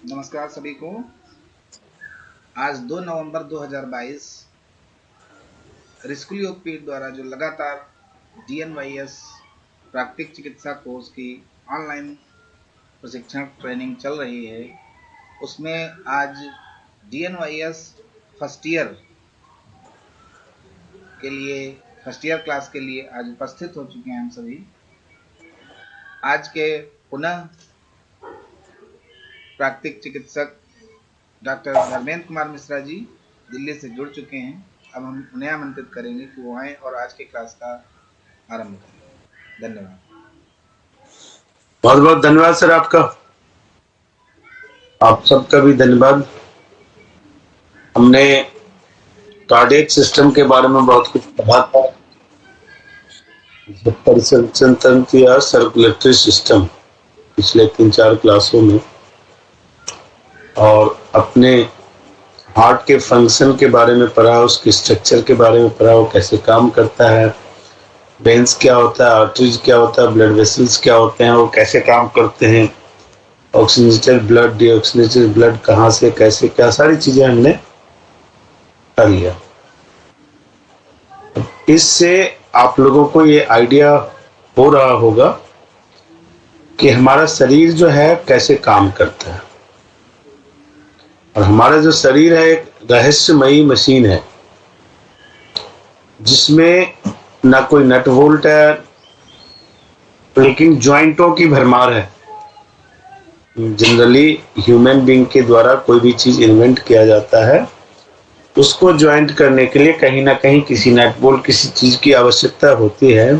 नमस्कार सभी को। आज 2 नवंबर 2022 रिस्कुल योगपीठ द्वारा जो लगातार DNYS प्राकृतिक चिकित्सा कोर्स की ऑनलाइन प्रशिक्षण ट्रेनिंग चल रही है, उसमें आज DNYS फर्स्ट ईयर के लिए फर्स्ट ईयर क्लास के लिए आज उपस्थित हो चुके हैं हम सभी। आज के पुनः प्राकृतिक चिकित्सक डॉक्टर धर्मेंद्र कुमार मिश्रा जी दिल्ली से जुड़ चुके हैं। अब हम उन्हें आमंत्रित करेंगे कि वो आएं और आज की क्लास का आरंभ करें। धन्यवाद। बहुत बहुत धन्यवाद सर आपका। आप सबका भी धन्यवाद। हमने कार्डियक सिस्टम के बारे में बहुत कुछ पढ़ा था, परिसंचरण तंत्र या सर्कुलेटरी सिस्टम पिछले 3-4 क्लासों में, और अपने हार्ट के फंक्शन के बारे में पढ़ा, उसके स्ट्रक्चर के बारे में पढ़ा, वो कैसे काम करता है, वेन्स क्या होता है, आर्टरीज क्या होता है, ब्लड वेसल्स क्या होते हैं, वो कैसे काम करते हैं, ऑक्सीजनेटेड ब्लड, डीऑक्सीजनेटेड ब्लड कहाँ से कैसे, क्या सारी चीजें हमने कर लिया। इससे आप लोगों को ये आइडिया हो रहा होगा कि हमारा शरीर जो है कैसे काम करता है। और हमारा जो शरीर है एक रहस्यमयी मशीन है, जिसमें ना कोई नट बोल्ट है, लेकिन ज्वाइंटों की भरमार है। जनरली ह्यूमन बीइंग के द्वारा कोई भी चीज इन्वेंट किया जाता है, उसको ज्वाइंट करने के लिए कहीं ना कहीं किसी नट बोल्ट, किसी चीज की आवश्यकता होती है।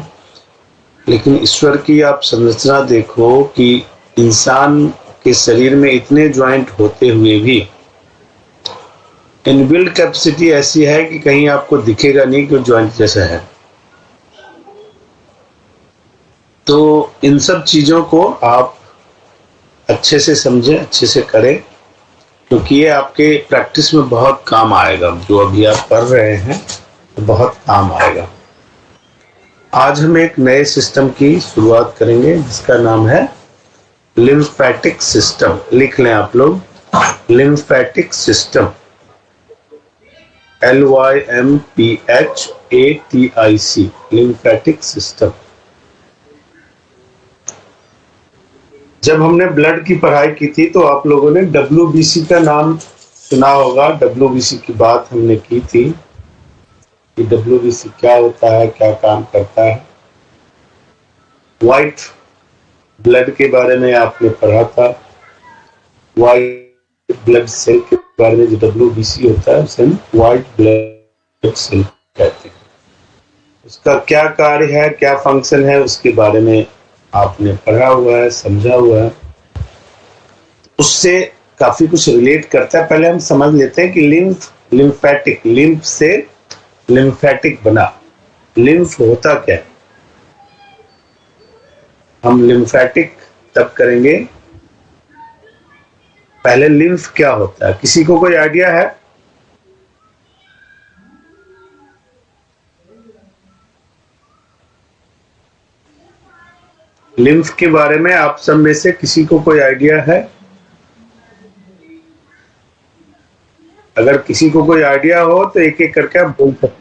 लेकिन ईश्वर की आप संरचना देखो कि इंसान के शरीर में इतने ज्वाइंट होते हुए भी इनबिल्ट कैपेसिटी ऐसी है कि कहीं आपको दिखेगा नहीं कि ज्वाइंट जैसा है। तो इन सब चीजों को आप अच्छे से समझें, अच्छे से करें, क्योंकि ये आपके प्रैक्टिस में बहुत काम आएगा। जो अभी आप कर रहे हैं तो बहुत काम आएगा। आज हम एक नए सिस्टम की शुरुआत करेंगे जिसका नाम है लिम्फेटिक सिस्टम। लिख लें आप लोग, lymphatic system, LYMPHATIC, lymphatic system. जब हमने ब्लड की पढ़ाई की थी तो आप लोगों ने WBC का नाम सुना होगा। WBC की बात हमने की थी कि WBC क्या होता है, क्या काम करता है। व्हाइट ब्लड के बारे में आपने पढ़ा था। व्हाइट ब्लड सेल के बारे में जो WBC होता है उसे व्हाइट ब्लड सेल कहते हैं। उसका क्या कार्य है, क्या फंक्शन है, उसके बारे में आपने पढ़ा हुआ है, समझा हुआ है। उससे काफी कुछ रिलेट करता है। पहले हम समझ लेते हैं कि लिम्फेटिक, लिम्फ से लिम्फेटिक बना। लिम्फ होता क्या है? हम लिम्फेटिक तब करेंगे। पहले लिम्फ क्या होता है, किसी को कोई आइडिया है? लिम्फ के बारे में आप सब में से किसी को कोई आइडिया है? अगर किसी को कोई आइडिया हो तो एक एक करके आप बोल सकते।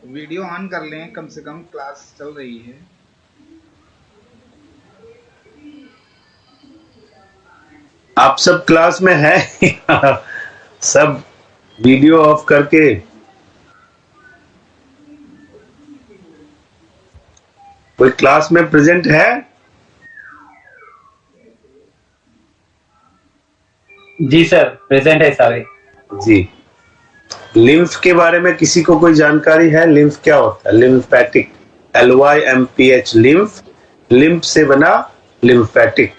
वीडियो ऑन कर लें, कम से कम क्लास चल रही है। आप सब क्लास में हैं? सब वीडियो ऑफ करके कोई क्लास में प्रेजेंट है? जी सर, प्रेजेंट है सारे। जी। लिम्फ के बारे में किसी को कोई जानकारी है? लिम्फ क्या होता है? लिम्फेटिक, LYMPH, लिम्फ, लिम्फ से बना लिम्फेटिक।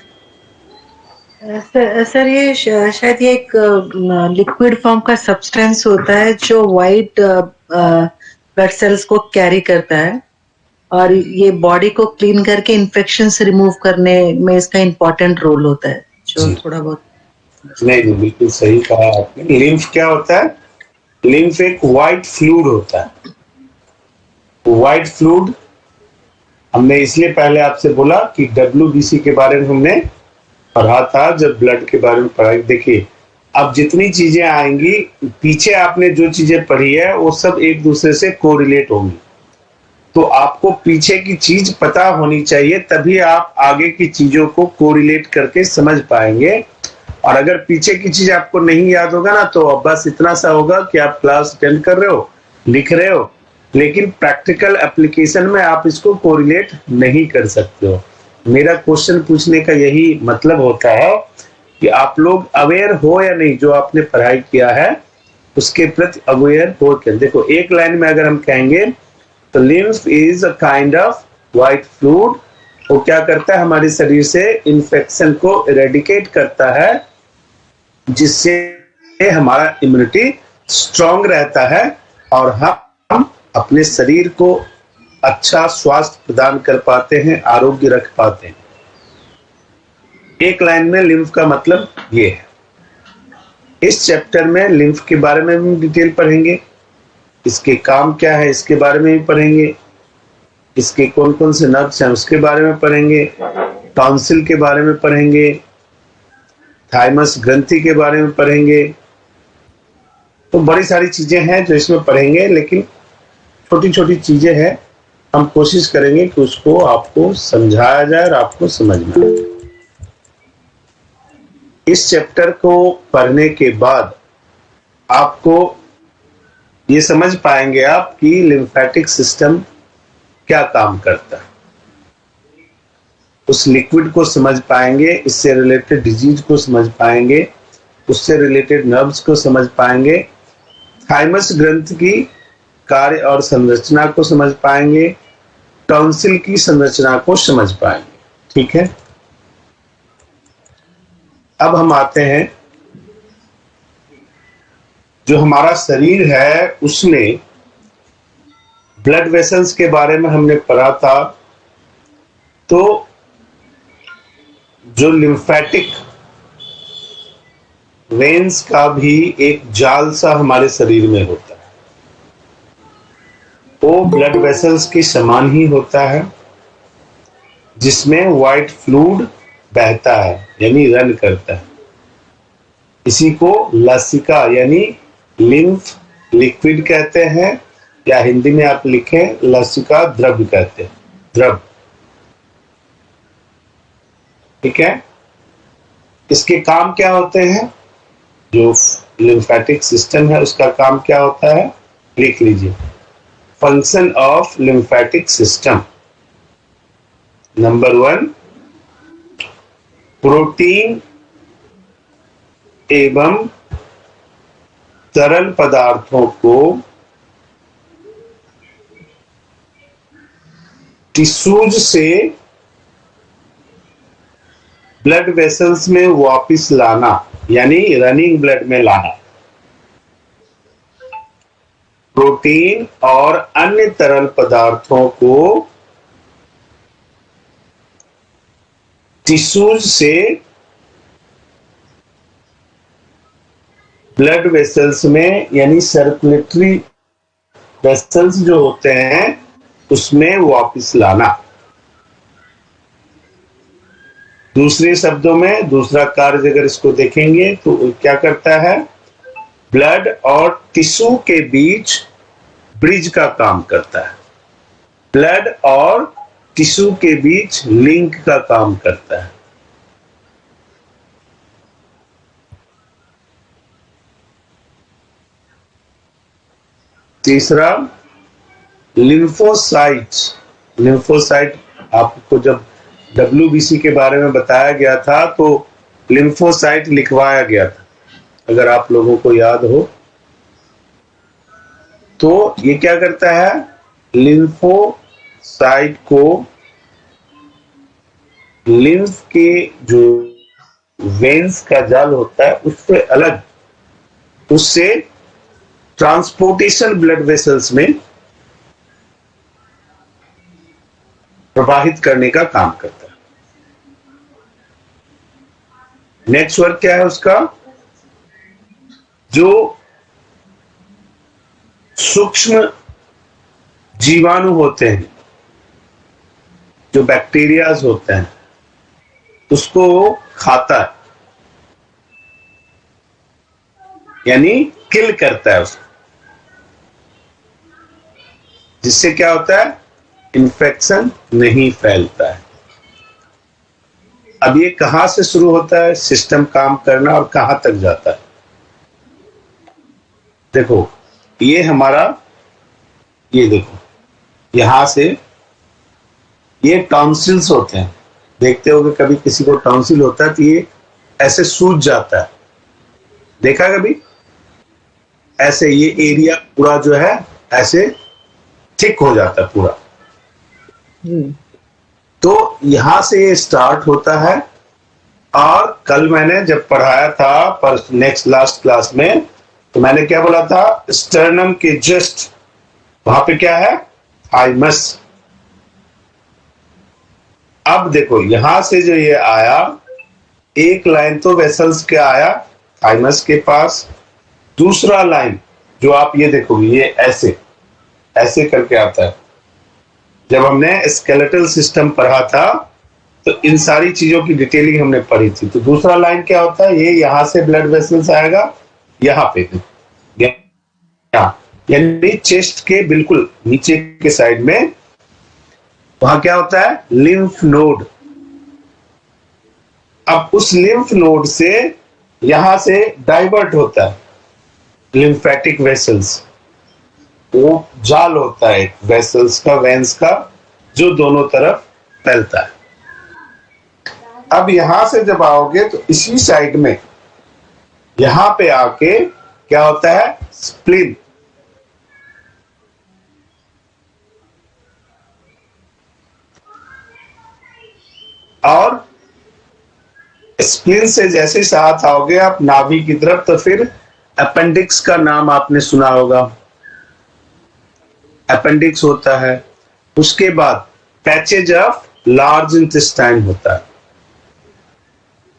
सर ये शायद ये एक लिक्विड फॉर्म का सब्सटेंस होता है जो वाइट ब्लड सेल्स को कैरी करता है, और ये बॉडी को क्लीन करके इन्फेक्शन से रिमूव करने में इसका इम्पोर्टेंट रोल होता है, जो थोड़ा बहुत। नहीं, बिल्कुल सही कहा आपने। लिम्फ क्या होता है? लिम्फ एक व्हाइट फ्लूइड होता है। व्हाइट फ्लूइड हमने इसलिए पहले आपसे बोला कि WBC के बारे में हमने पढ़ा था, जब ब्लड के बारे में पढ़ा, देखिए अब जितनी चीजें आएंगी पीछे आपने जो चीजें पढ़ी है वो सब एक दूसरे से कोरिलेट होंगी, तो आपको पीछे की चीज पता होनी चाहिए, तभी आप आगे की चीजों को कोरिलेट करके समझ पाएंगे। और अगर पीछे की चीज आपको नहीं याद होगा ना, तो बस इतना सा होगा कि आप क्लास अटेंड कर रहे हो, लिख रहे हो, लेकिन प्रैक्टिकल एप्लीकेशन में आप इसको कोरिलेट नहीं कर सकते हो। मेरा क्वेश्चन पूछने का यही मतलब होता है कि आप लोग अवेयर हो या नहीं, जो आपने पढ़ाई किया है उसके प्रति अवेयर हो क्या। देखो एक लाइन में अगर हम कहेंगे तो lymph is a kind of white fluid, वो क्या करता है हमारे शरीर से इन्फेक्शन को इरेडिकेट करता है, जिससे हमारा इम्यूनिटी स्ट्रांग रहता है और हम अपने शरीर को अच्छा स्वास्थ्य प्रदान कर पाते हैं, आरोग्य रख पाते हैं। एक लाइन में लिम्फ का मतलब ये है। इस चैप्टर में लिम्फ के बारे में भी डिटेल पढ़ेंगे, इसके काम क्या है इसके बारे में भी पढ़ेंगे, इसके कौन कौन से नर्व्स हैं उसके बारे में पढ़ेंगे, टॉन्सिल के बारे में पढ़ेंगे, थाइमस ग्रंथि के बारे में पढ़ेंगे। तो बड़ी सारी चीजें हैं जो इसमें पढ़ेंगे, लेकिन छोटी छोटी चीजें हैं, हम कोशिश करेंगे कि उसको आपको समझाया जाए और आपको समझ में आए। इस चैप्टर को पढ़ने के बाद आपको ये समझ पाएंगे आप कि लिम्फेटिक सिस्टम क्या काम करता है, उस लिक्विड को समझ पाएंगे, इससे रिलेटेड डिजीज को समझ पाएंगे, उससे रिलेटेड नर्व्स को समझ पाएंगे, थाइमस ग्रंथ की कार्य और संरचना को समझ पाएंगे, टॉन्सिल की संरचना को समझ पाएंगे। ठीक है, अब हम आते हैं, जो हमारा शरीर है उसमें ब्लड वेसल्स के बारे में हमने पढ़ा था। तो जो लिम्फेटिक वेन्स का भी एक जाल सा हमारे शरीर में होता है, वो ब्लड वेसल्स के समान ही होता है, जिसमें व्हाइट फ्लूइड बहता है यानी रन करता है। इसी को लसिका यानी लिम्फ लिक्विड कहते हैं, या हिंदी में आप लिखें लसिका द्रव कहते हैं, द्रव। ठीक है, इसके काम क्या होते हैं, जो लिम्फेटिक सिस्टम है उसका काम क्या होता है, लिख लीजिए। Function of lymphatic system, number 1, protein एवं तरल पदार्थों को टिश्यूज से ब्लड वेसल्स में वापस लाना, यानी रनिंग ब्लड में लाना। प्रोटीन और अन्य तरल पदार्थों को टिश्यूज से ब्लड वेसल्स में, यानी सर्कुलेटरी वेसल्स जो होते हैं उसमें वापस लाना। दूसरे शब्दों में दूसरा कार्य अगर इसको देखेंगे तो क्या करता है, ब्लड और टिश्यू के बीच ब्रिज का काम करता है, ब्लड और टिश्यू के बीच लिंक का काम करता है। तीसरा लिम्फोसाइट। लिम्फोसाइट आपको जब WBC के बारे में बताया गया था तो लिम्फोसाइट लिखवाया गया था, अगर आप लोगों को याद हो। तो ये क्या करता है, लिम्फोसाइट को लिम्फ के जो वेन्स का जाल होता है उससे अलग, उससे ट्रांसपोर्टेशन ब्लड वेसल्स में प्रवाहित करने का काम करता है। नेक्स्ट वर्क क्या है उसका, जो सूक्ष्म जीवाणु होते हैं, जो बैक्टीरियाज होते हैं, उसको खाता है, यानी किल करता है उसको, जिससे क्या होता है, इन्फेक्शन नहीं फैलता है। अब ये कहां से शुरू होता है सिस्टम काम करना और कहां तक जाता है? देखो ये हमारा, ये देखो यहां से ये टॉन्सिल्स होते हैं, देखते होगे कभी किसी को टॉन्सिल होता है तो ये ऐसे सूज जाता है, देखा कभी? ऐसे ये एरिया पूरा जो है ऐसे थिक हो जाता है पूरा। तो यहां से ये स्टार्ट होता है। और कल मैंने जब पढ़ाया था पर नेक्स्ट लास्ट क्लास में, तो मैंने क्या बोला था, स्टर्नम के जस्ट वहां पे क्या है, थाइमस। अब देखो यहां से जो ये आया, एक लाइन तो वेसल्स के आया थाइमस के पास, दूसरा लाइन जो आप ये देखोगे ये ऐसे ऐसे करके आता है। जब हमने स्केलेटल सिस्टम पढ़ा था तो इन सारी चीजों की डिटेलिंग हमने पढ़ी थी। तो दूसरा लाइन क्या होता है, ये यहां से ब्लड वेसल्स आएगा यहां पे, यानी चेस्ट के बिल्कुल नीचे के साइड में, वहां क्या होता है, लिम्फ नोड। अब उस लिम्फ नोड से यहां से डाइवर्ट होता है लिम्फेटिक वेसल्स, वो जाल होता है वेसल्स का, वेंस का, जो दोनों तरफ फैलता है। अब यहां से जब आओगे तो इसी साइड में यहां पे आके क्या होता है, स्प्लीन। और स्प्लीन से जैसे साथ आओगे आप नाभि की तरफ, तो फिर अपेंडिक्स का नाम आपने सुना होगा, अपेंडिक्स होता है। उसके बाद पैचेज ऑफ लार्ज इंटेस्टाइन होता है।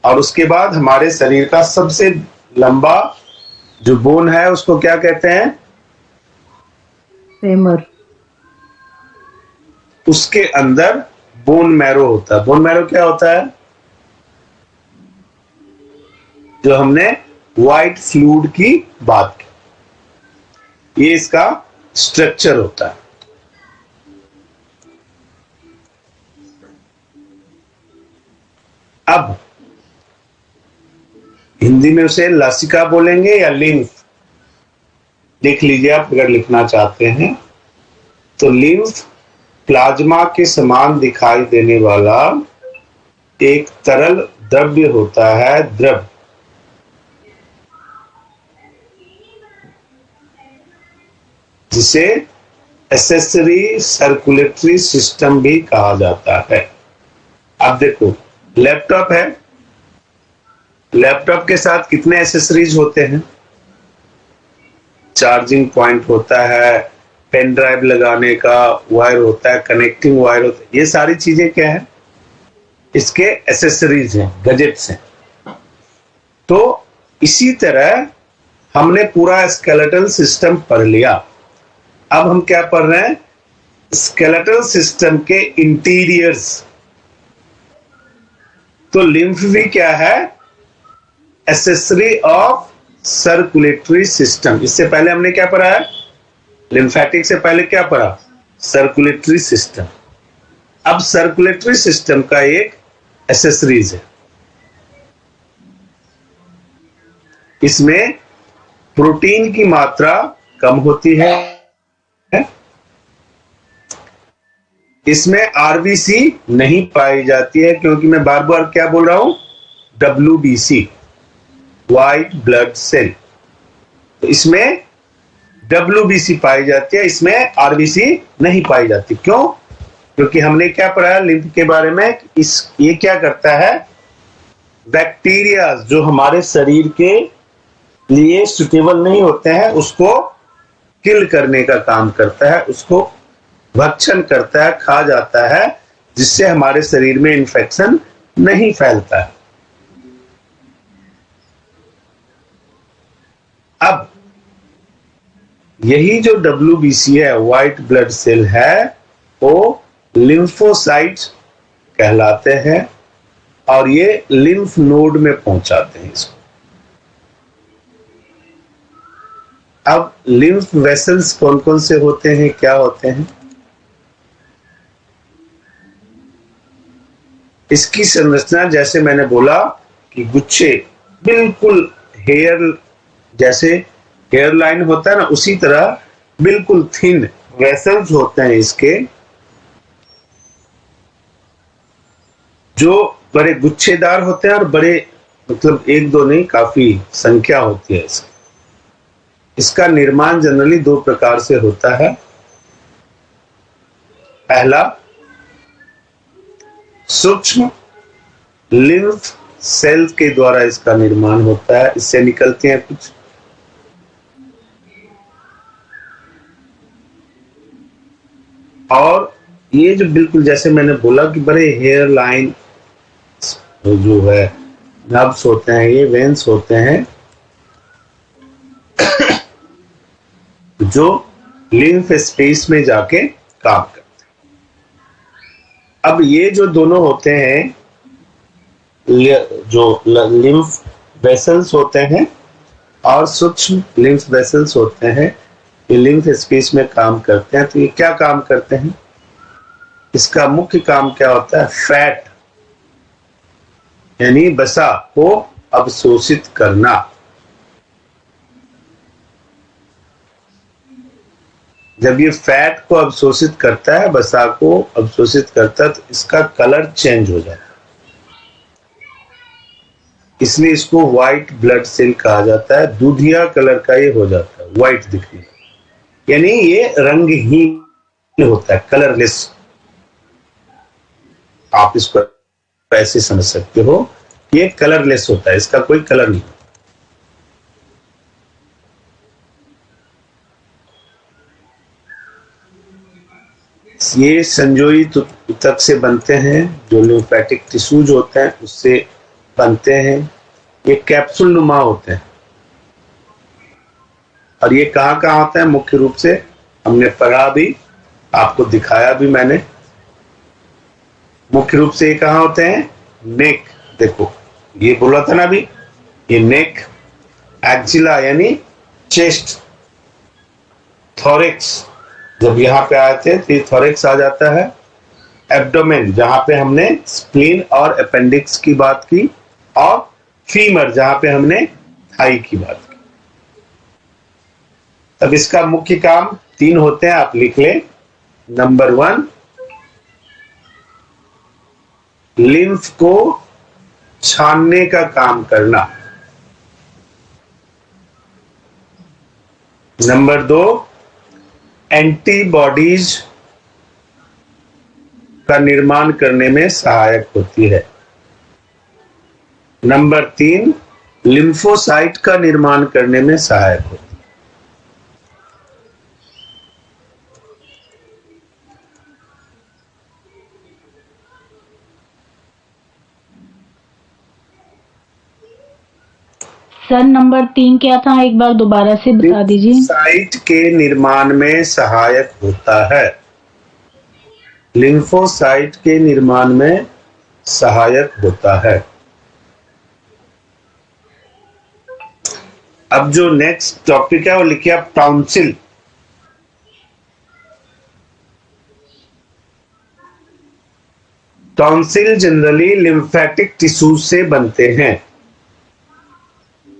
और उसके बाद हमारे शरीर का सबसे लंबा जो बोन है उसको क्या कहते हैं, फेमर। उसके अंदर बोन मैरो होता है। बोन मैरो क्या होता है, जो हमने व्हाइट फ्लूइड की बात की, ये इसका स्ट्रक्चर होता है। अब हिंदी में उसे लसिका बोलेंगे या लिम्फ, लिख लीजिए आप अगर लिखना चाहते हैं तो। लिम्फ प्लाज्मा के समान दिखाई देने वाला एक तरल द्रव्य होता है, द्रव, जिसे एसेसरी सर्कुलेटरी सिस्टम भी कहा जाता है। अब देखो लैपटॉप है, लैपटॉप के साथ कितने एसेसरीज होते हैं, चार्जिंग पॉइंट होता है, पेन ड्राइव लगाने का वायर होता है, कनेक्टिंग वायर होता है, ये सारी चीजें क्या है, इसके एसेसरीज हैं, गैजेट्स हैं। तो इसी तरह हमने पूरा स्केलेटल सिस्टम पढ़ लिया। अब हम क्या पढ़ रहे हैं, स्केलेटल सिस्टम के इंटीरियर्स। तो लिम्फ भी क्या है, एसेसरी ऑफ सर्कुलेटरी सिस्टम। इससे पहले हमने क्या पढ़ा है, लिम्फेटिक से पहले क्या पढ़ा, सर्कुलेटरी सिस्टम। अब सर्कुलेटरी सिस्टम का एक एसेसरीज है, इसमें प्रोटीन की मात्रा कम होती है, इसमें आरबीसी नहीं पाई जाती है, क्योंकि मैं बार बार क्या बोल रहा हूं, डब्ल्यूबीसी, व्हाइट ब्लड सेल। तो इसमें डब्ल्यूबीसी पाई जाती है, इसमें आरबीसी नहीं पाई जाती। क्यों? क्योंकि हमने क्या पढ़ा लिम्फ के बारे में, ये क्या करता है, बैक्टीरिया जो हमारे शरीर के लिए सुटेबल नहीं होते हैं उसको किल करने का काम करता है, उसको भक्षण करता है, खा जाता है, जिससे हमारे शरीर में इंफेक्शन नहीं फैलता है। अब यही जो डब्ल्यूबीसी है, व्हाइट ब्लड सेल है, वो लिम्फोसाइट कहलाते हैं। और ये लिम्फ नोड में पहुंचाते हैं इसको। अब लिम्फ वेसल्स कौन कौन से होते हैं, क्या होते हैं? इसकी संरचना जैसे मैंने बोला कि गुच्छे बिल्कुल हेयर, जैसे हेयर लाइन होता है ना, उसी तरह बिल्कुल थिन वेसल्स होते हैं इसके, जो बड़े गुच्छेदार होते हैं और बड़े, मतलब एक दो नहीं, काफी संख्या होती है इसकी। इसका निर्माण जनरली दो प्रकार से होता है। पहला, सूक्ष्म लिम्फ सेल के द्वारा इसका निर्माण होता है, इससे निकलते हैं कुछ। और ये जो बिल्कुल जैसे मैंने बोला कि बड़े हेयर लाइन जो है नर्व्स होते हैं, ये वेन्स होते हैं जो लिम्फ स्पेस में जाके काम करते हैं। अब ये जो दोनों होते हैं, जो लिम्फ वेसल्स होते हैं और सूक्ष्म लिम्फ वेसल्स होते हैं, ये लिम्फ स्पेस में काम करते हैं। तो ये क्या काम करते हैं? इसका मुख्य काम क्या होता है? फैट यानी वसा को अवशोषित करना। जब ये फैट को अवशोषित करता है, वसा को अवशोषित करता है, तो इसका कलर चेंज हो जाता है। इसलिए इसको व्हाइट ब्लड सेल कहा जाता है। दूधिया कलर का ये हो जाता है, व्हाइट दिखने का, यानी ये रंगहीन होता है, कलरलेस। आप इसको ऐसे समझ सकते हो, ये कलरलेस होता है, इसका कोई कलर नहीं। ये संजोई ऊतक से बनते हैं, जो लिम्फेटिक टिश्यूज होते हैं उससे बनते हैं। ये कैप्सूल नुमा होते हैं। और ये कहाँ कहाँ होता है? मुख्य रूप से हमने पढ़ा भी, आपको दिखाया भी मैंने। मुख्य रूप से ये कहाँ होते हैं? नेक, देखो ये बोला था ना अभी, ये नेक, एक्जिला यानी चेस्ट, थोरेक्स, जब यहाँ पे आए थे तो ये थोरेक्स आ जाता है। एब्डोमेन, जहां पे हमने स्प्लीन और अपेंडिक्स की बात की, और फीमर, जहां पे हमने थाई की बात की। तब इसका मुख्य काम तीन होते हैं, आप लिख लें। नंबर 1, लिम्फ को छानने का काम करना। नंबर 2, एंटीबॉडीज का निर्माण करने में सहायक होती है। नंबर 3, लिम्फोसाइट का निर्माण करने में सहायक होती है। सर नंबर 3 क्या था, एक बार दोबारा से बता दीजिए। लिम्फोसाइट के निर्माण में सहायक होता है। लिम्फोसाइट के निर्माण में सहायक होता है। अब जो नेक्स्ट टॉपिक है वो लिखिए आप, tonsil. Tonsil generally lymphatic tissue से बनते हैं।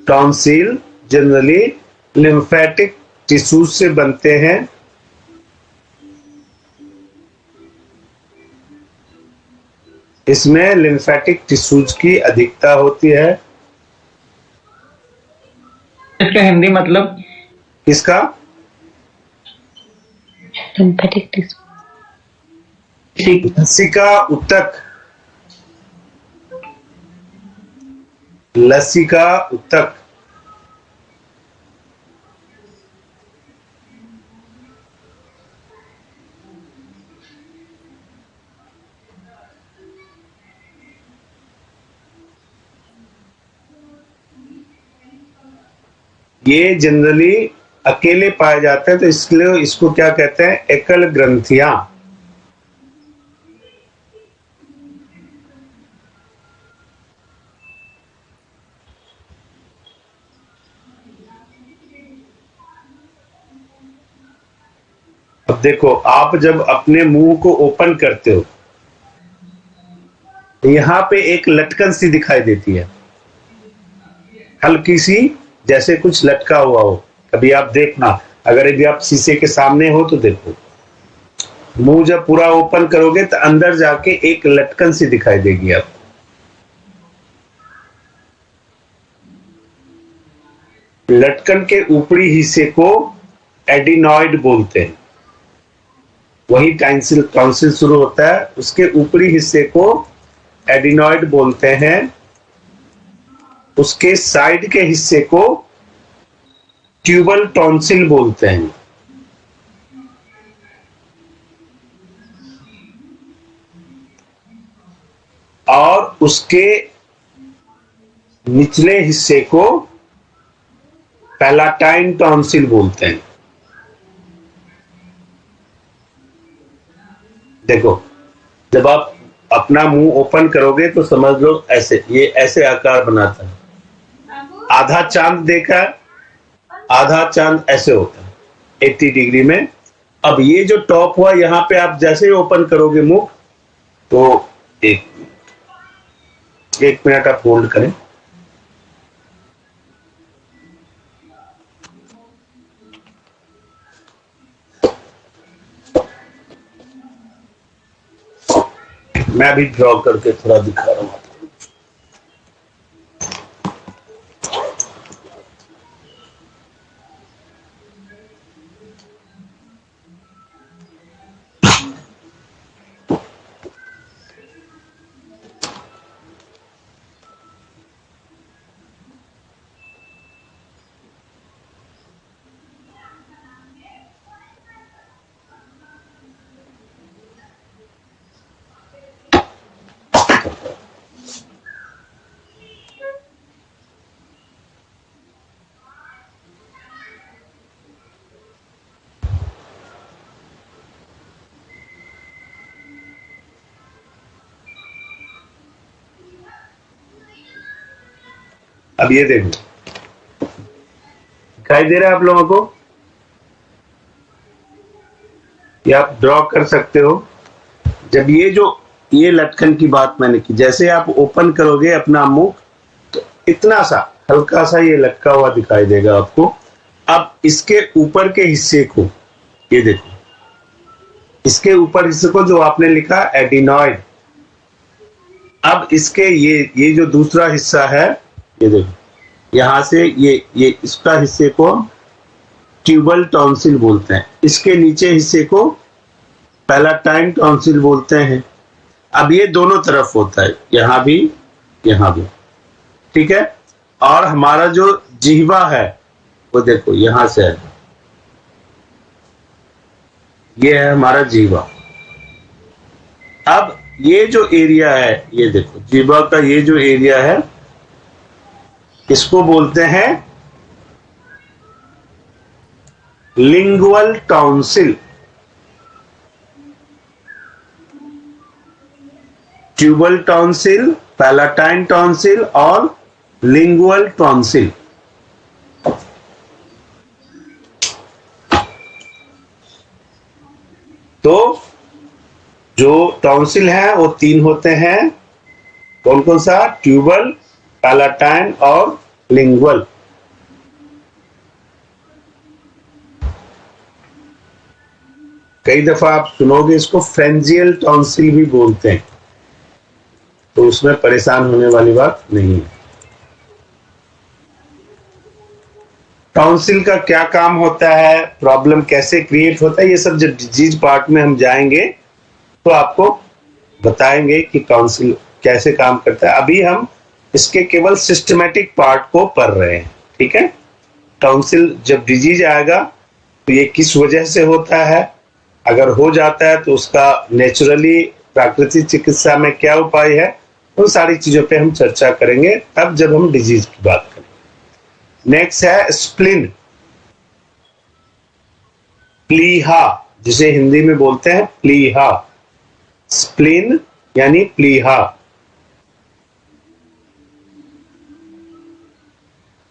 टॉन्सिल जनरली लिम्फेटिक टिश्यू से बनते हैं। इसमें लिम्फेटिक टिश्यूज की अधिकता होती है। इसका हिंदी मतलब? किसका? लिम्फेटिक टिश्यू, लसिका ऊतक, लसिका ऊतक। ये जनरली अकेले पाए जाते हैं, तो इसलिए इसको क्या कहते हैं? एकल ग्रंथियां। अब देखो, आप जब अपने मुंह को ओपन करते हो, यहां पे एक लटकन सी दिखाई देती है, हल्की सी, जैसे कुछ लटका हुआ हो। कभी आप देखना, अगर अभी आप शीशे के सामने हो तो देखो, मुंह जब पूरा ओपन करोगे तो अंदर जाके एक लटकन सी दिखाई देगी आपको। लटकन के ऊपरी हिस्से को एडिनॉइड बोलते हैं। वही टॉन्सिल शुरू होता है, उसके ऊपरी हिस्से को एडिनॉइड बोलते हैं। उसके साइड के हिस्से को ट्यूबल टॉन्सिल बोलते हैं। और उसके निचले हिस्से को पैलाटाइन टॉन्सिल बोलते हैं। देखो, जब आप अपना मुंह ओपन करोगे तो समझ लो ऐसे, ये ऐसे आकार बनाता है। आधा चांद देखा, आधा चांद ऐसे होता है 80 डिग्री में। अब ये जो टॉप हुआ, यहां पे आप जैसे ही ओपन करोगे मुंह, तो एक मिनट आप होल्ड करें। मैं भी ड्रॉ करके थोड़ा दिखा रहा हूं। अब ये देखो, दिखाई दे रहा है आप लोगों को? ये आप ड्रॉ कर सकते हो। जब ये लटकन की बात मैंने की, जैसे आप ओपन करोगे अपना मुंह तो इतना सा हल्का सा ये लटका हुआ दिखाई देगा आपको। अब इसके ऊपर के हिस्से को, ये देखो, इसके ऊपर हिस्से को जो आपने लिखा एडिनॉइड, अब इसके ये जो दूसरा हिस्सा है, ये देखो, यहां से ये इसका हिस्से को ट्यूबल टॉन्सिल बोलते हैं। इसके नीचे हिस्से को पैलाटाइन टॉन्सिल बोलते हैं। अब ये दोनों तरफ होता है, यहां भी, यहां भी, ठीक है। और हमारा जो जिह्वा है वो देखो यहां से है, ये है हमारा जिह्वा। अब ये जो एरिया है, ये देखो जिह्वा का ये जो एरिया है, इसको बोलते हैं lingual tonsil. Tubal tonsil, palatine tonsil और लिंगुअल टॉन्सिल। तो जो टॉन्सिल है वो 3 होते हैं। कौन कौन सा? ट्यूबल, पैलाटाइन और लिंगुअल। कई दफा आप सुनोगे इसको फ्रेंजियल टॉन्सिल भी बोलते हैं, तो उसमें परेशान होने वाली बात नहीं है। टॉन्सिल का क्या काम होता है, प्रॉब्लम कैसे क्रिएट होता है, ये सब जब डिजीज पार्ट में हम जाएंगे तो आपको बताएंगे कि टॉन्सिल कैसे काम करता है। अभी हम इसके केवल सिस्टमेटिक पार्ट को पढ़ रहे हैं, ठीक है। टॉन्सिल जब डिजीज आएगा तो ये किस वजह से होता है, अगर हो जाता है तो उसका नेचुरली प्राकृतिक चिकित्सा में क्या उपाय है, उन सारी चीजों पे हम चर्चा करेंगे तब जब हम डिजीज की बात करें। नेक्स्ट है स्प्लिन, प्लीहा, जिसे हिंदी में बोलते हैं प्लीहा। स्प्लिन यानी प्लीहा।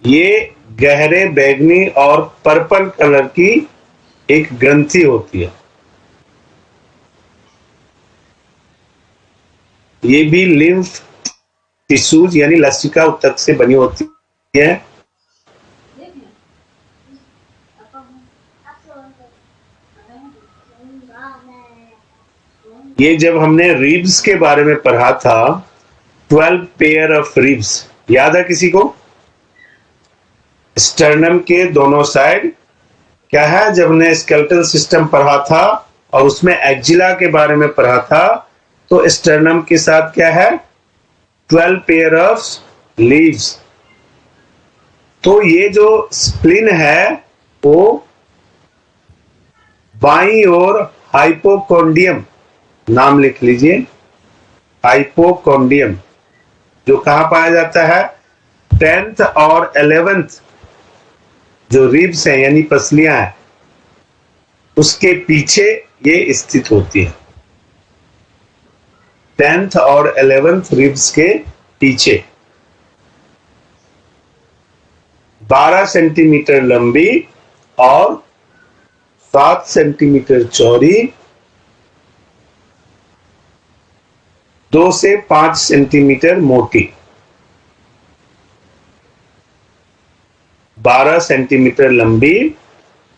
ये गहरे बैंगनी और पर्पल कलर की एक ग्रंथि होती है। ये भी लिम्फ टिश्यूज यानी लसिका ऊतक से बनी होती है। ये जब हमने रिब्स के बारे में पढ़ा था, 12 पेयर ऑफ रिब्स, याद है किसी को? स्टर्नम के दोनों साइड क्या है, जब हमने स्केलेटल सिस्टम पढ़ा था और उसमें एक्जिला के बारे में पढ़ा था, तो स्टर्नम के साथ क्या है, 12 पेयर ऑफ लीव्स। तो ये जो स्प्लिन है वो बाईं ओर हाइपोकोंडियम, नाम लिख लीजिए, हाइपोकोंडियम, जो कहां पाया जाता है, 10th और 11th जो रिब्स हैं यानी पसलियां हैं, उसके पीछे ये स्थित होती है। 10th और 11th रिब्स के पीछे 12 सेंटीमीटर लंबी और 7 सेंटीमीटर चौड़ी, 2 से 5 सेंटीमीटर मोटी, 12 सेंटीमीटर लंबी,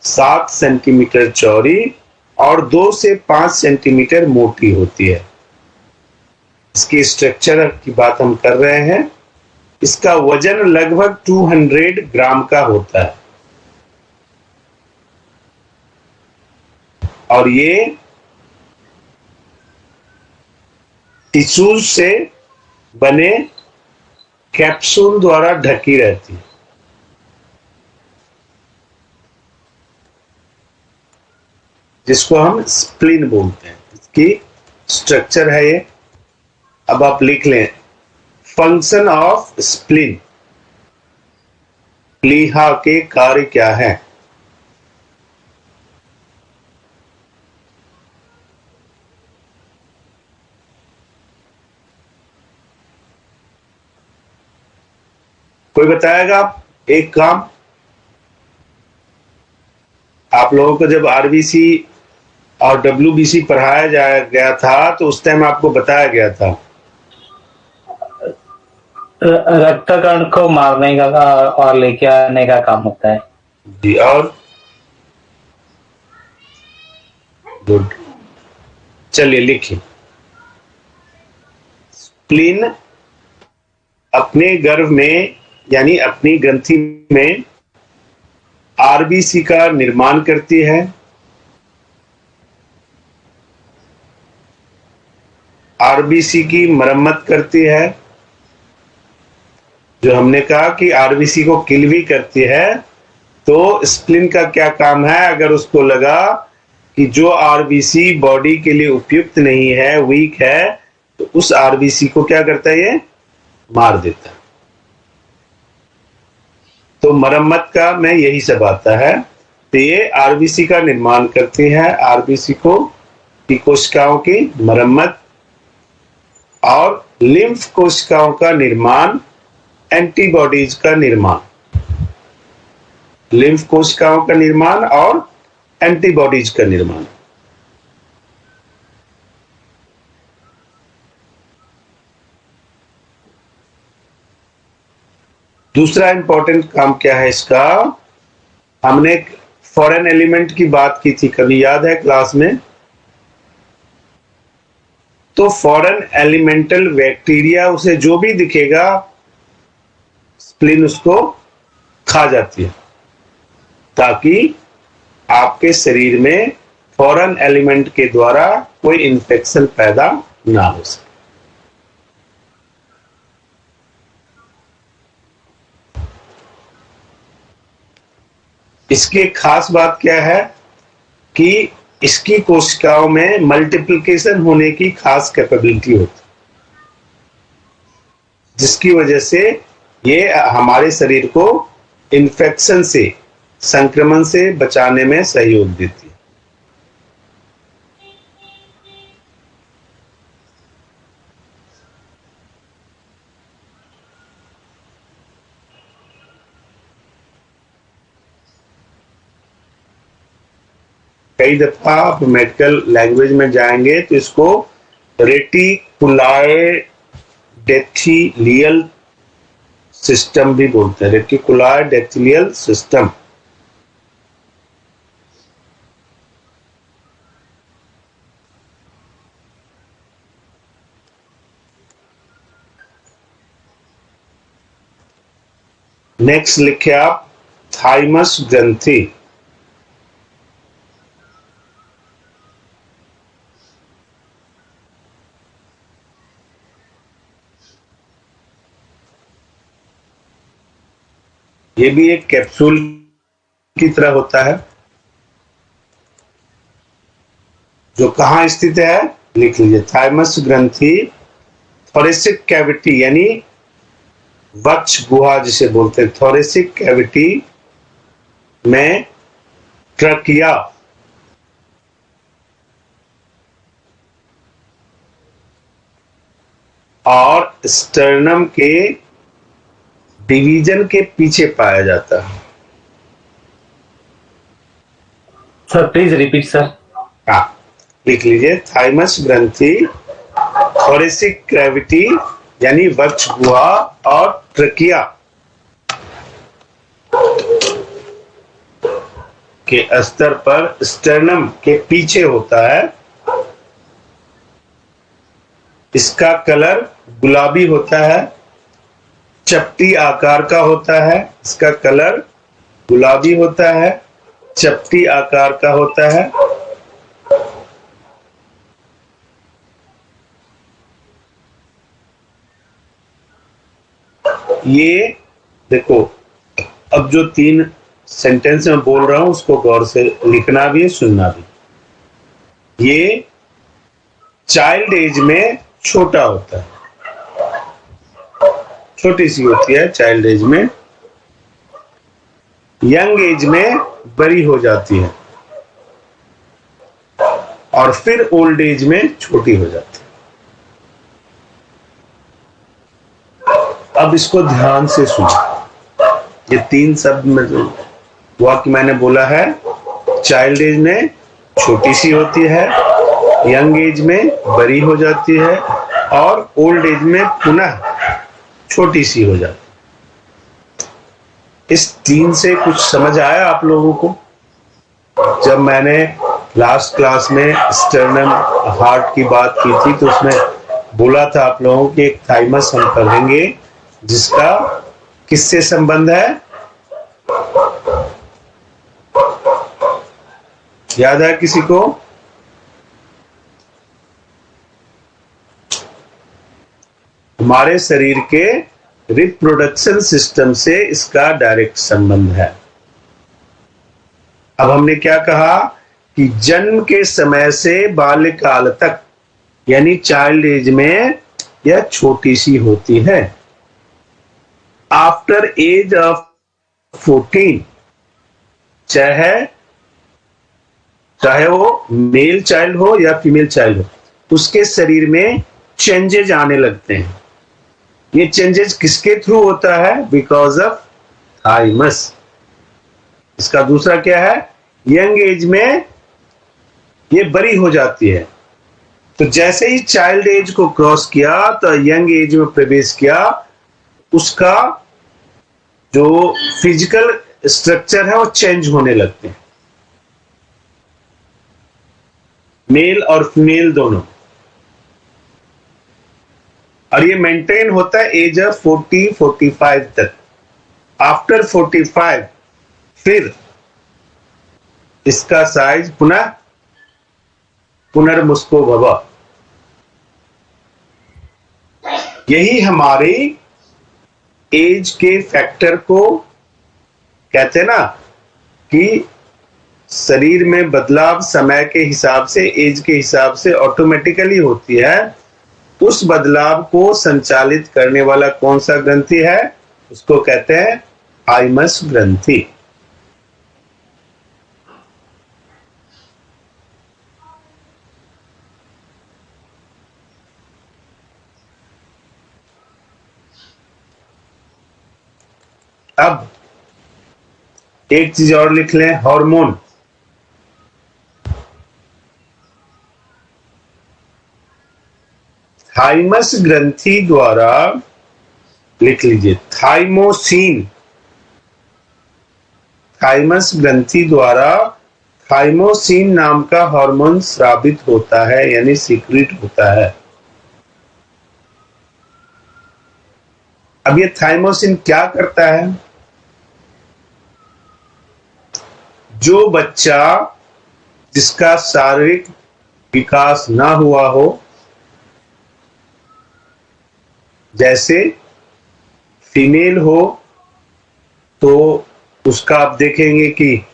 7 सेंटीमीटर चौड़ी और 2 से 5 सेंटीमीटर मोटी होती है। इसकी स्ट्रक्चर की बात हम कर रहे हैं। इसका वजन लगभग 200 ग्राम का होता है और ये टिश्यूज से बने कैप्सूल द्वारा ढकी रहती है। जिसको हम स्प्लिन बोलते हैं। इसकी स्ट्रक्चर है ये। अब आप लिख लें, फंक्शन ऑफ स्प्लिन, प्लीहा के कार्य क्या है। कोई बताएगा एक काम? आप लोगों को जब आरबीसी और डब्ल्यूबीसी पढ़ाया गया था तो उस टाइम आपको बताया गया था रक्त कण को मारने का और लेके आने का काम होता है जी। और गुड, चलिए लिखिए, स्प्लीन अपने गर्भ में यानी अपनी ग्रंथि में आरबीसी का निर्माण करती है। आरबीसी की मरम्मत करती है। जो हमने कहा कि आरबीसी को किल भी करती है, तो स्प्लिन का क्या काम है, अगर उसको लगा कि जो आरबीसी बॉडी के लिए उपयुक्त नहीं है, वीक है, तो उस आरबीसी को क्या करता है, ये मार देता है। तो मरम्मत का में यही सब आता है। तो ये आरबीसी का निर्माण करती है, आरबीसी को की कोशिकाओं की मरम्मत, और लिम्फ कोशिकाओं का निर्माण, एंटीबॉडीज का निर्माण, लिम्फ कोशिकाओं का निर्माण और एंटीबॉडीज का निर्माण। दूसरा इंपॉर्टेंट काम क्या है इसका, हमने फॉरेन एलिमेंट की बात की थी, कभी याद है क्लास में? तो फॉरेन एलिमेंटल बैक्टीरिया, उसे जो भी दिखेगा स्प्लिन उसको खा जाती है, ताकि आपके शरीर में फॉरेन एलिमेंट के द्वारा कोई इन्फेक्शन पैदा ना हो सके। इसकी खास बात क्या है कि इसकी कोशिकाओं में मल्टीप्लिकेशन होने की खास कैपेबिलिटी होती है, जिसकी वजह से ये हमारे शरीर को इन्फेक्शन से, संक्रमण से बचाने में सहयोग देती है। कई दफा आप मेडिकल लैंग्वेज में जाएंगे तो इसको रेटिकुलम रेटिकुलाइडेथिलियल सिस्टम भी बोलते हैं, रेटिकुलाइडेथिलियल सिस्टम। नेक्स्ट लिखे आप थाइमस ग्रंथि। ये भी एक कैप्सूल की तरह होता है, जो कहां स्थित है लिख लीजिए। थाइमस ग्रंथि थोरेसिक कैविटी यानी वक्ष गुहा जिसे बोलते हैं, थोरेसिक कैविटी में ट्रकिया और स्टर्नम के डिवीजन के पीछे पाया जाता है। Sir please repeat sir. हाँ, लिख लीजिए। थाइमस ग्रंथि थोरेसिक कैविटी यानी वक्ष गुहा और ट्रकिया के स्तर पर स्टर्नम के पीछे होता है। इसका कलर गुलाबी होता है, चपटी आकार का होता है। इसका कलर गुलाबी होता है, चपटी आकार का होता है। ये देखो, अब जो 3 सेंटेंस में बोल रहा हूं उसको गौर से लिखना भी है, सुनना भी। ये चाइल्ड एज में छोटा होता है, छोटी सी होती है चाइल्ड एज में, यंग एज में बड़ी हो जाती है और फिर ओल्ड एज में छोटी हो जाती है। अब इसको ध्यान से सुनो। ये 3 शब्द में जो वाक्य मैंने बोला है, चाइल्ड एज में छोटी सी होती है, यंग एज में बड़ी हो जाती है और ओल्ड एज में पुनः छोटी सी हो जाती है। इस 3 से कुछ समझ आया आप लोगों को? जब मैंने लास्ट क्लास में स्टर्नम हार्ट की बात की थी तो उसमें बोला था आप लोगों को एक थाइमस हम पढ़ेंगे जिसका किससे संबंध है, याद है किसी को? हमारे शरीर के रिप्रोडक्शन सिस्टम से इसका डायरेक्ट संबंध है। अब हमने क्या कहा कि जन्म के समय से बाल्यकाल तक यानी चाइल्ड एज में यह छोटी सी होती है। आफ्टर एज ऑफ 14 चाहे वो मेल चाइल्ड हो या फीमेल चाइल्ड हो, उसके शरीर में चेंजेज आने लगते हैं। ये चेंजेस किसके थ्रू होता है? Because of thymus. इसका दूसरा क्या है? यंग एज में ये बड़ी हो जाती है। तो जैसे ही चाइल्ड एज को क्रॉस किया तो यंग एज में प्रवेश किया, उसका जो फिजिकल स्ट्रक्चर है वो चेंज होने लगते हैं, मेल और फीमेल दोनों। और ये मेंटेन होता है एज ऑफ 40-45 तक। आफ्टर 45 फिर इसका साइज पुनर्मुस्को भवा। यही हमारी एज के फैक्टर को कहते हैं ना कि शरीर में बदलाव समय के हिसाब से, एज के हिसाब से ऑटोमेटिकली होती है। उस बदलाव को संचालित करने वाला कौन सा ग्रंथि है? उसको कहते हैं थाइमस ग्रंथि। अब एक चीज और लिख लें, हार्मोन। थाइमस ग्रंथि द्वारा, लिख लीजिए, थाइमोसिन, थाइमस ग्रंथि द्वारा थाइमोसिन नाम का हार्मोन स्रावित होता है, यानी सीक्रेट होता है। अब ये थाइमोसिन क्या करता है? जो बच्चा जिसका शारीरिक विकास ना हुआ हो, जैसे फीमेल हो, तो उसका आप देखेंगे कि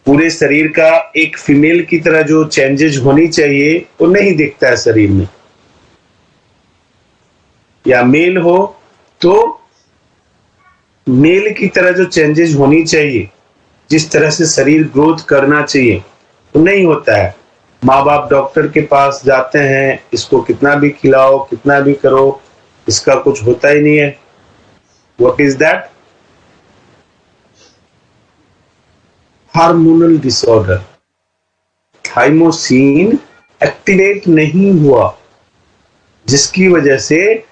पूरे शरीर का एक फीमेल की तरह जो चेंजेस होनी चाहिए वो नहीं दिखता है शरीर में। या मेल हो तो मेल की तरह जो चेंजेस होनी चाहिए, जिस तरह से शरीर ग्रोथ करना चाहिए, वो नहीं होता है। माँ बाप डॉक्टर के पास जाते हैं, इसको कितना भी खिलाओ, कितना भी करो, इसका कुछ होता ही नहीं है। What is that? Hormonal disorder. Thymosin activate नहीं हुआ, जिसकी वजह से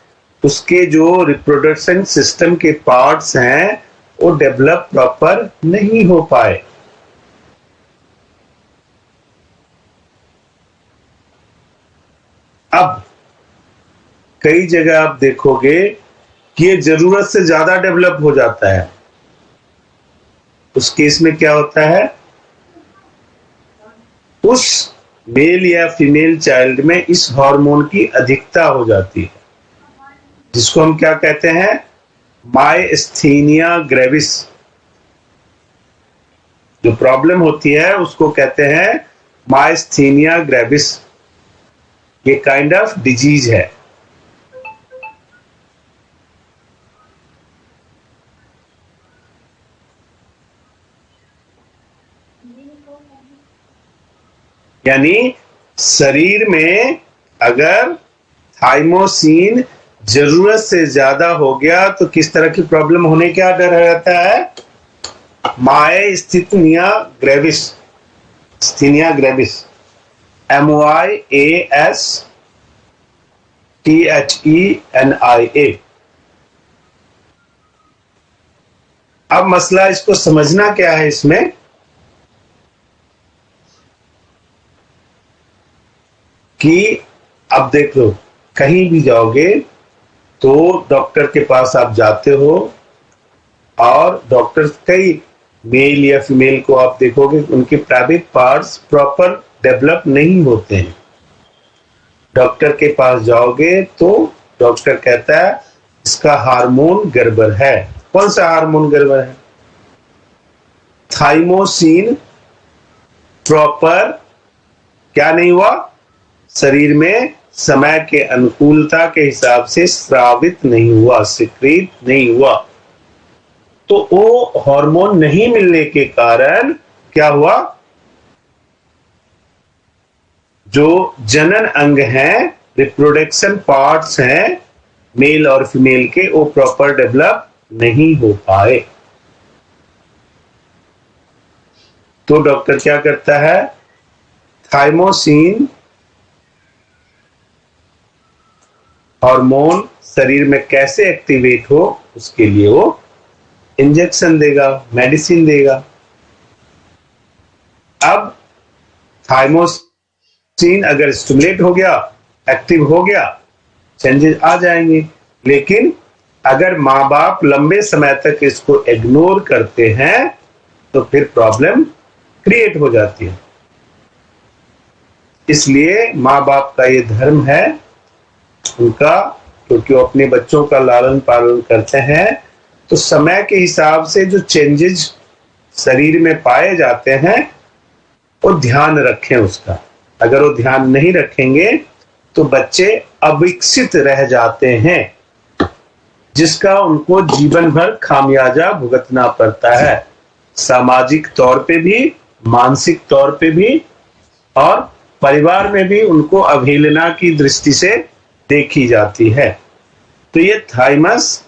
उसके जो रिप्रोडक्शन सिस्टम के पार्ट्स हैं वो डेवलप प्रॉपर नहीं हो पाए। अब कई जगह आप देखोगे कि ये जरूरत से ज्यादा डेवलप हो जाता है। उस केस में क्या होता है? उस मेल या फीमेल चाइल्ड में इस हार्मोन की अधिकता हो जाती है, जिसको हम क्या कहते हैं? Myasthenia gravis. जो प्रॉब्लम होती है उसको कहते हैं मायस्थीनिया ग्रेविस। ये काइंड ऑफ डिजीज है। यानी शरीर में अगर थाइमोसिन जरूरत से ज्यादा हो गया तो किस तरह की प्रॉब्लम होने का डर रहता है? Myasthenia gravis. Sthenia gravis, MYASTHENIA। अब मसला इसको समझना क्या है इसमें कि अब देख लो, कहीं भी जाओगे तो डॉक्टर के पास आप जाते हो और डॉक्टर कई मेल या फीमेल को आप देखोगे उनके प्राइवेट पार्ट्स प्रॉपर डेवलप नहीं होते हैं। डॉक्टर के पास जाओगे तो डॉक्टर कहता है इसका हार्मोन गड़बड़ है। कौन सा हार्मोन गड़बड़ है? थाइमोसिन प्रॉपर क्या नहीं हुआ? शरीर में समय के अनुकूलता के हिसाब से स्रावित नहीं हुआ, सिक्रीट नहीं हुआ। तो वो हार्मोन नहीं मिलने के कारण क्या हुआ? जो जनन अंग हैं, रिप्रोडक्शन पार्ट्स हैं मेल और फीमेल के, वो प्रॉपर डेवलप नहीं हो पाए। तो डॉक्टर क्या करता है? थाइमोसिन हार्मोन शरीर में कैसे एक्टिवेट हो उसके लिए वो इंजेक्शन देगा, मेडिसिन देगा। अब थाइमोसिन अगर स्टिमुलेट हो गया, एक्टिव हो गया, चेंजेस आ जाएंगे। लेकिन अगर माँ बाप लंबे समय तक इसको इग्नोर करते हैं तो फिर प्रॉब्लम क्रिएट हो जाती है। इसलिए माँ बाप का ये धर्म है उनका, क्योंकि वो अपने बच्चों का लालन पालन करते हैं, तो समय के हिसाब से जो चेंजेस शरीर में पाए जाते हैं वो ध्यान रखें उसका। अगर वो ध्यान नहीं रखेंगे तो बच्चे अविकसित रह जाते हैं, जिसका उनको जीवन भर खामियाजा भुगतना पड़ता है, सामाजिक तौर पे भी, मानसिक तौर पे भी, और परिवार में भी उनको अवहेलना की दृष्टि से देखी जाती है। तो ये थाइमस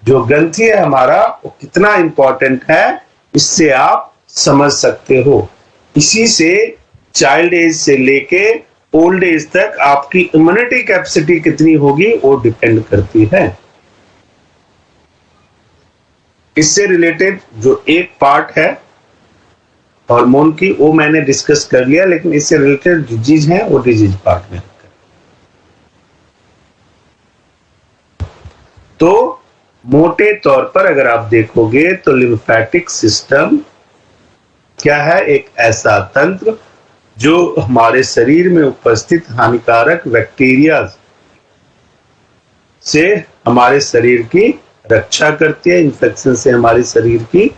जो ग्रंथि है हमारा, वो कितना इंपॉर्टेंट है इससे आप समझ सकते हो। इसी से चाइल्ड एज से लेके ओल्ड एज तक आपकी इम्यूनिटी कैपेसिटी कितनी होगी वो डिपेंड करती है। इससे रिलेटेड जो एक पार्ट है हार्मोन की वो मैंने डिस्कस कर लिया, लेकिन इससे रिलेटेड डिजीज है वो डिजीज पार्ट में। तो मोटे तौर पर अगर आप देखोगे तो लिम्फेटिक सिस्टम क्या है? एक ऐसा तंत्र जो हमारे शरीर में उपस्थित हानिकारक बैक्टीरिया से हमारे शरीर की रक्षा करती है, इन्फेक्शन से हमारे शरीर की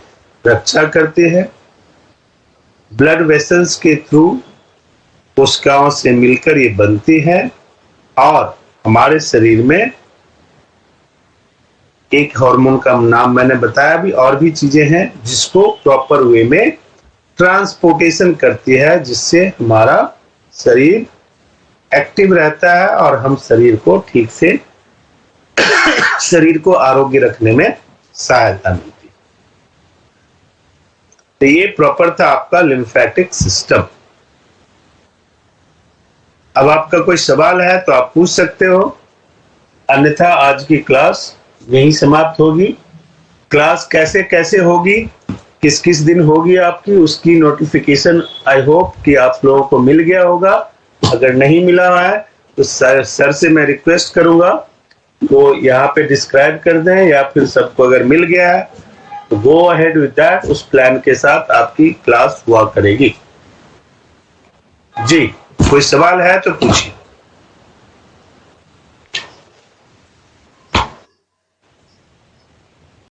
रक्षा करती है। ब्लड वेसल्स के थ्रू कोशिकाओं से मिलकर ये बनती है और हमारे शरीर में एक हार्मोन का नाम मैंने बताया, भी और भी चीजें हैं जिसको प्रॉपर वे में ट्रांसपोर्टेशन करती है, जिससे हमारा शरीर एक्टिव रहता है और हम शरीर को ठीक से शरीर को आरोग्य रखने में सहायता मिलती है। तो ये प्रॉपर था आपका लिम्फेटिक सिस्टम। अब आपका कोई सवाल है तो आप पूछ सकते हो, अन्यथा आज की क्लास यहीं समाप्त होगी। क्लास कैसे कैसे होगी, किस किस दिन होगी आपकी, उसकी नोटिफिकेशन आई होप कि आप लोगों को मिल गया होगा। अगर नहीं मिला है तो सर से मैं रिक्वेस्ट करूंगा वो यहाँ पे डिस्क्राइब कर दें, या फिर सबको अगर मिल गया है तो गो अहेड विद दैट, उस प्लान के साथ आपकी क्लास हुआ करेगी। जी, कोई सवाल है तो पूछिए।